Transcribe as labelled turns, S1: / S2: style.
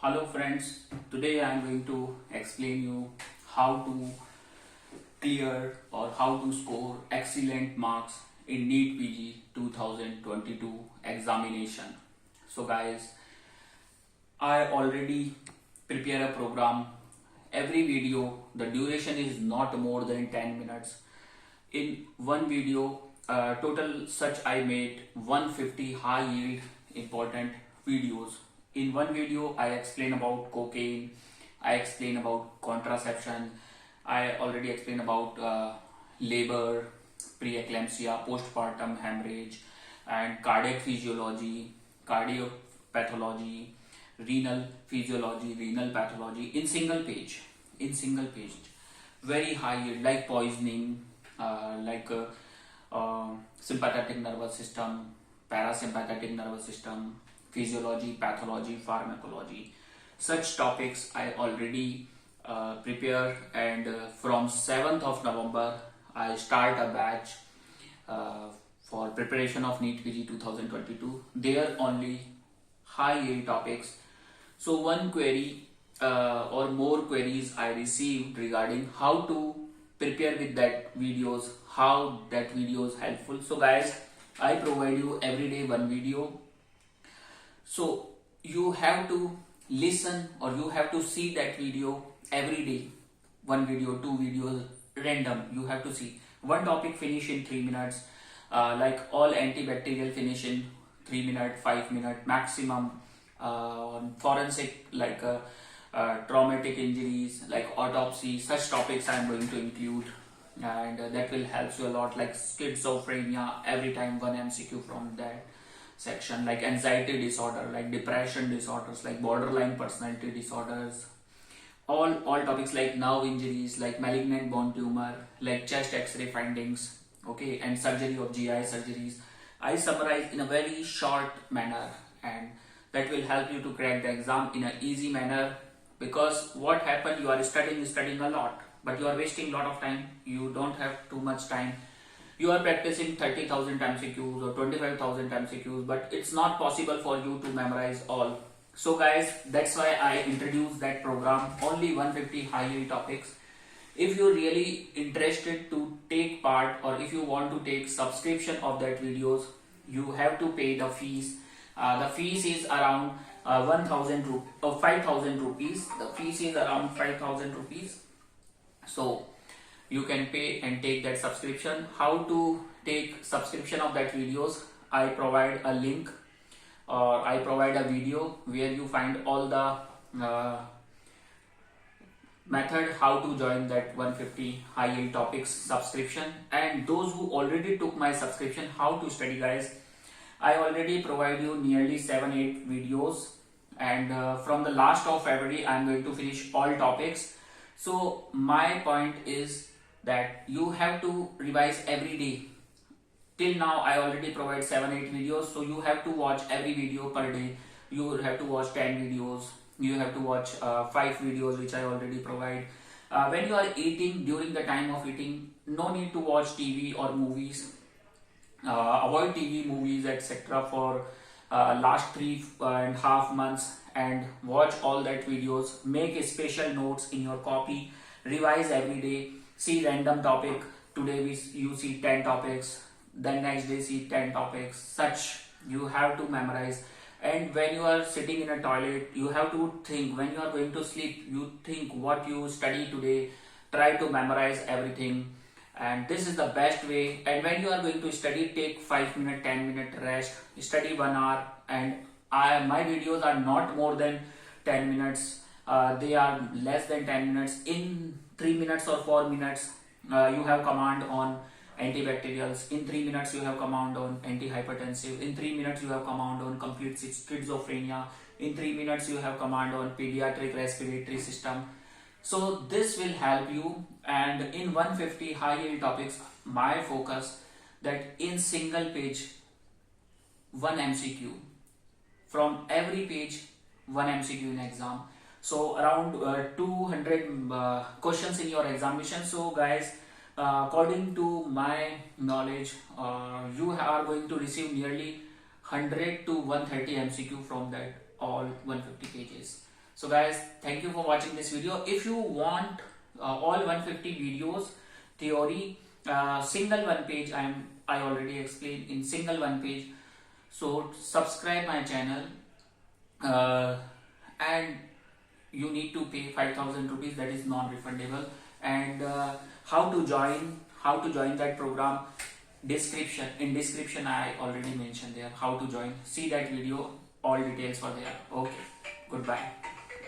S1: Hello friends, today I am going to explain you how to clear or how to score excellent marks in NEET PG 2022 examination. So guys, I already prepare a program. Every video, the duration is not more than 10 minutes. In one video, total such I made 150 high yield important videos. In one video, I explain about cocaine, I explain about contraception, I already explained about labor, preeclampsia, postpartum hemorrhage, and cardiac physiology, cardiopatology, renal physiology, renal pathology in single page. In single page, very high yield like poisoning, sympathetic nervous system, parasympathetic nervous system, physiology, pathology, pharmacology. Such topics I already prepare, and from 7th of November I start a batch for preparation of NEET PG 2022. There only high yield topics. So one query or more queries I received regarding how to prepare with that videos, how that video is helpful. So guys, I provide you every day one video. So you have to listen or you have to see that video every day. One video, two videos, random. You have to see. One topic finish in 3 minutes. Like all antibacterial finish in 3 minutes, 5 minutes maximum. Forensic like traumatic injuries, like autopsy. Such topics I am going to include, and that will help you a lot. Like schizophrenia, every time one MCQ from that section, like anxiety disorder, like depression disorders, like borderline personality disorders, all topics like nerve injuries, like malignant bone tumor, like chest x-ray findings, okay, and surgery of GI surgeries. I summarize in a very short manner, and that will help you to crack the exam in an easy manner. Because what happened, you are studying a lot, but you are wasting a lot of time. You don't have too much time. You are practicing 30,000 MCQs or 25,000 MCQs, but it's not possible for you to memorize all. So guys, that's why I introduced that program, only 150 high yield topics. If you're really interested to take part, or if you want to take subscription of that videos, you have to pay the fees. The fees is around 1,000 or 5,000 rupees. The fees is around 5,000 rupees. So you can pay and take that subscription. How to take subscription of that videos? I provide a link, or I provide a video where you find all the method how to join that 150 high yield topics subscription. And those who already took my subscription, how to study guys, I already provide you nearly 7-8 videos, and from the last of February I am going to finish all topics. So my point is that you have to revise every day. Till now I already provide 7-8 videos, so you have to watch every video per day. You have to watch 10 videos, you have to watch 5 videos which I already provide. When you are eating, during the time of eating, no need to watch TV or movies. Avoid TV, movies, etc. for last 3.5 months, and watch all that videos. Make a special notes in your copy, revise every day. See random topic, today you see 10 topics, then next day see 10 topics. Such you have to memorize. And when you are sitting in a toilet, you have to think. When you are going to sleep, you think what you study today. Try to memorize everything, and this is the best way. And when you are going to study, take 5 minute 10-minute rest, study 1 hour. And my videos are not more than 10 minutes, they are less than 10 minutes. In 3 minutes or 4 minutes you have command on antibacterials. In 3 minutes you have command on antihypertensive. In 3 minutes you have command on complete schizophrenia. In 3 minutes you have command on pediatric respiratory system. So this will help you. And in 150 high yield topics, my focus that in single page 1 MCQ, from every page 1 MCQ in exam. So around 200 questions in your examination. So guys, according to my knowledge, you are going to receive nearly 100 to 130 MCQ from that all 150 pages. So guys, thank you for watching this video. If you want all 150 videos, theory, single one page, I already explained in single one page. So subscribe my channel, and you need to pay 5,000 rupees, that is non-refundable. And how to join that program, in description I already mentioned there how to join. See that video, all details are there. Okay, goodbye.